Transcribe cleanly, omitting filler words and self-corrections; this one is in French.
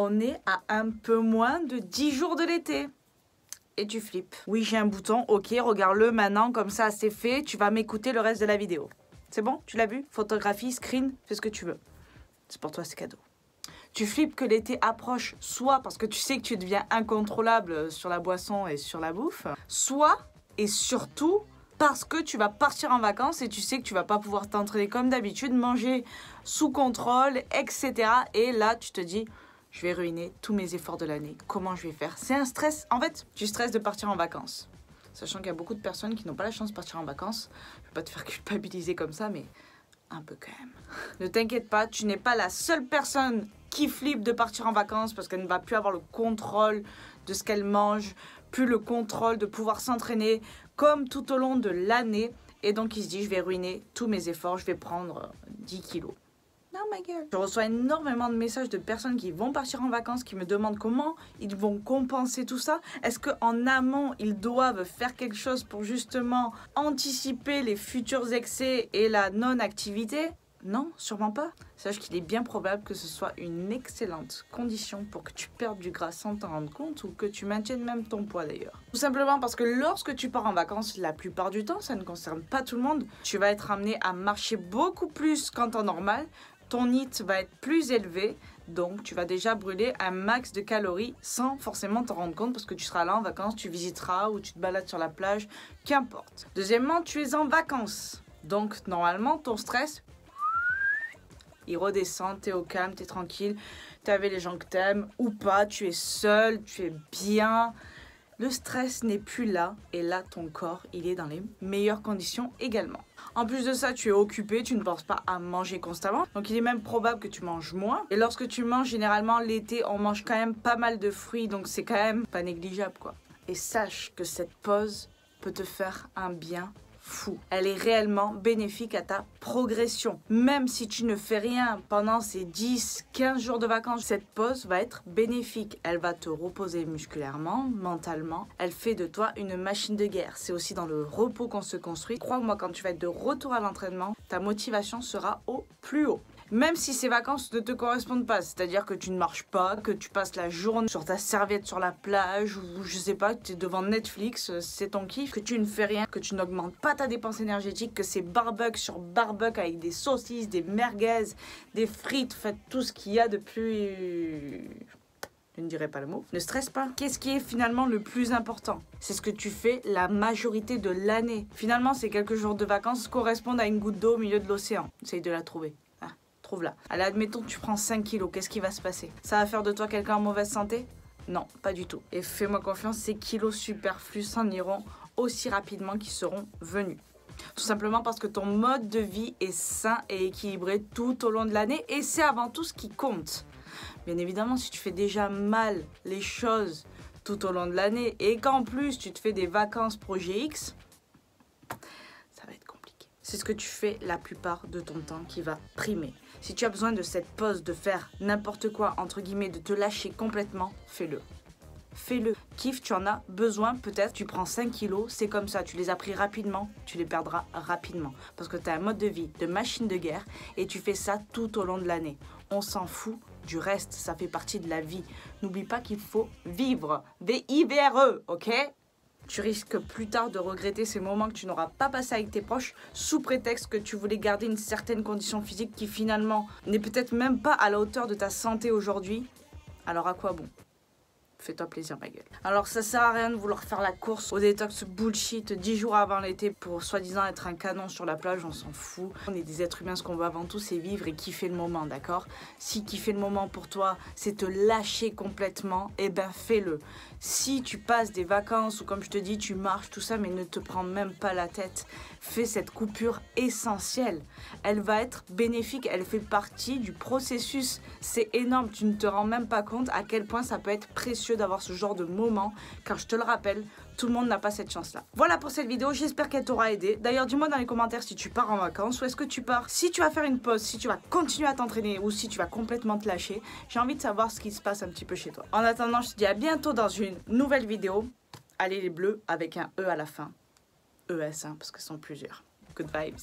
On est à un peu moins de 10 jours de l'été. Et tu flippes. Oui, j'ai un bouton. Ok, regarde-le maintenant. Comme ça, c'est fait. Tu vas m'écouter le reste de la vidéo. C'est bon? Tu l'as vu? Photographie, screen, fais ce que tu veux. C'est pour toi, c'est cadeau. Tu flippes que l'été approche, soit parce que tu sais que tu deviens incontrôlable sur la boisson et sur la bouffe, soit et surtout parce que tu vas partir en vacances et tu sais que tu vas pas pouvoir t'entraîner comme d'habitude, manger sous contrôle, etc. Et là, tu te dis, je vais ruiner tous mes efforts de l'année. Comment je vais faire? C'est un stress. En fait, tu stresses de partir en vacances. Sachant qu'il y a beaucoup de personnes qui n'ont pas la chance de partir en vacances. Je ne vais pas te faire culpabiliser comme ça, mais un peu quand même. Ne t'inquiète pas, tu n'es pas la seule personne qui flippe de partir en vacances parce qu'elle ne va plus avoir le contrôle de ce qu'elle mange, plus le contrôle de pouvoir s'entraîner comme tout au long de l'année. Et donc il se dit, je vais ruiner tous mes efforts, je vais prendre 10 kilos. Non, ma gueule. Je reçois énormément de messages de personnes qui vont partir en vacances, qui me demandent comment ils vont compenser tout ça. Est-ce qu'en amont, ils doivent faire quelque chose pour justement anticiper les futurs excès et la non-activité? Non, sûrement pas. Sache qu'il est bien probable que ce soit une excellente condition pour que tu perdes du gras sans t'en rendre compte ou que tu maintiennes même ton poids d'ailleurs. Tout simplement parce que lorsque tu pars en vacances, la plupart du temps, ça ne concerne pas tout le monde, tu vas être amené à marcher beaucoup plus qu'en temps normal. Ton NEAT va être plus élevé, donc tu vas déjà brûler un max de calories sans forcément t'en rendre compte parce que tu seras là en vacances, tu visiteras ou tu te balades sur la plage, qu'importe. Deuxièmement, tu es en vacances, donc normalement ton stress, il redescend, t'es au calme, t'es tranquille, t'es avec les gens que t'aimes ou pas, tu es seul, tu es bien. Le stress n'est plus là et là ton corps il est dans les meilleures conditions également. En plus de ça, tu es occupé, tu ne penses pas à manger constamment. Donc il est même probable que tu manges moins. Et lorsque tu manges, généralement l'été, on mange quand même pas mal de fruits. Donc c'est quand même pas négligeable quoi. Et sache que cette pause peut te faire un bien fou. Elle est réellement bénéfique à ta progression. Même si tu ne fais rien pendant ces 10-15 jours de vacances, cette pause va être bénéfique. Elle va te reposer musculairement, mentalement. Elle fait de toi une machine de guerre. C'est aussi dans le repos qu'on se construit. Crois-moi, quand tu vas être de retour à l'entraînement, ta motivation sera au plus haut. Même si ces vacances ne te correspondent pas, c'est-à-dire que tu ne marches pas, que tu passes la journée sur ta serviette sur la plage ou je sais pas, que tu es devant Netflix, c'est ton kiff, que tu ne fais rien, que tu n'augmentes pas ta dépense énergétique, que c'est barbecue sur barbecue avec des saucisses, des merguez, des frites, faites tout ce qu'il y a de plus... Je ne dirais pas le mot. Ne stresse pas. Qu'est-ce qui est finalement le plus important? C'est ce que tu fais la majorité de l'année. Finalement, ces quelques jours de vacances correspondent à une goutte d'eau au milieu de l'océan. Essaye de la trouver. Trouve-la. Allez, admettons que tu prends 5 kilos. Qu'est-ce qui va se passer? Ça va faire de toi quelqu'un en mauvaise santé? Non, pas du tout. Et fais-moi confiance, ces kilos superflus s'en iront aussi rapidement qu'ils seront venus. Tout simplement parce que ton mode de vie est sain et équilibré tout au long de l'année et c'est avant tout ce qui compte. Bien évidemment, si tu fais déjà mal les choses tout au long de l'année et qu'en plus tu te fais des vacances projet X, ça va être compliqué. C'est ce que tu fais la plupart de ton temps qui va primer. Si tu as besoin de cette pause, de faire n'importe quoi, entre guillemets, de te lâcher complètement, fais-le. Fais-le. Kiff, tu en as besoin peut-être. Tu prends 5 kilos, c'est comme ça. Tu les as pris rapidement, tu les perdras rapidement. Parce que tu as un mode de vie de machine de guerre et tu fais ça tout au long de l'année. On s'en fout du reste, ça fait partie de la vie. N'oublie pas qu'il faut vivre. V-I-V-R-E, ok ? Tu risques plus tard de regretter ces moments que tu n'auras pas passés avec tes proches sous prétexte que tu voulais garder une certaine condition physique qui finalement n'est peut-être même pas à la hauteur de ta santé aujourd'hui. Alors à quoi bon? Fais-toi plaisir, ma gueule. Alors ça sert à rien de vouloir faire la course au détox bullshit 10 jours avant l'été pour soi-disant être un canon sur la plage, on s'en fout. On est des êtres humains, ce qu'on veut avant tout c'est vivre et kiffer le moment, d'accord? Si kiffer le moment pour toi c'est te lâcher complètement, eh ben fais-le. Si tu passes des vacances ou comme je te dis tu marches tout ça mais ne te prends même pas la tête, fais cette coupure essentielle. Elle va être bénéfique, elle fait partie du processus. C'est énorme, tu ne te rends même pas compte à quel point ça peut être précieux d'avoir ce genre de moment, car je te le rappelle, tout le monde n'a pas cette chance-là. Voilà pour cette vidéo, j'espère qu'elle t'aura aidé. D'ailleurs, dis-moi dans les commentaires si tu pars en vacances ou est-ce que tu pars, si tu vas faire une pause, si tu vas continuer à t'entraîner ou si tu vas complètement te lâcher. J'ai envie de savoir ce qui se passe un petit peu chez toi. En attendant, je te dis à bientôt dans une nouvelle vidéo. Allez les bleus avec un E à la fin. ES, hein, parce que ce sont plusieurs. Good vibes.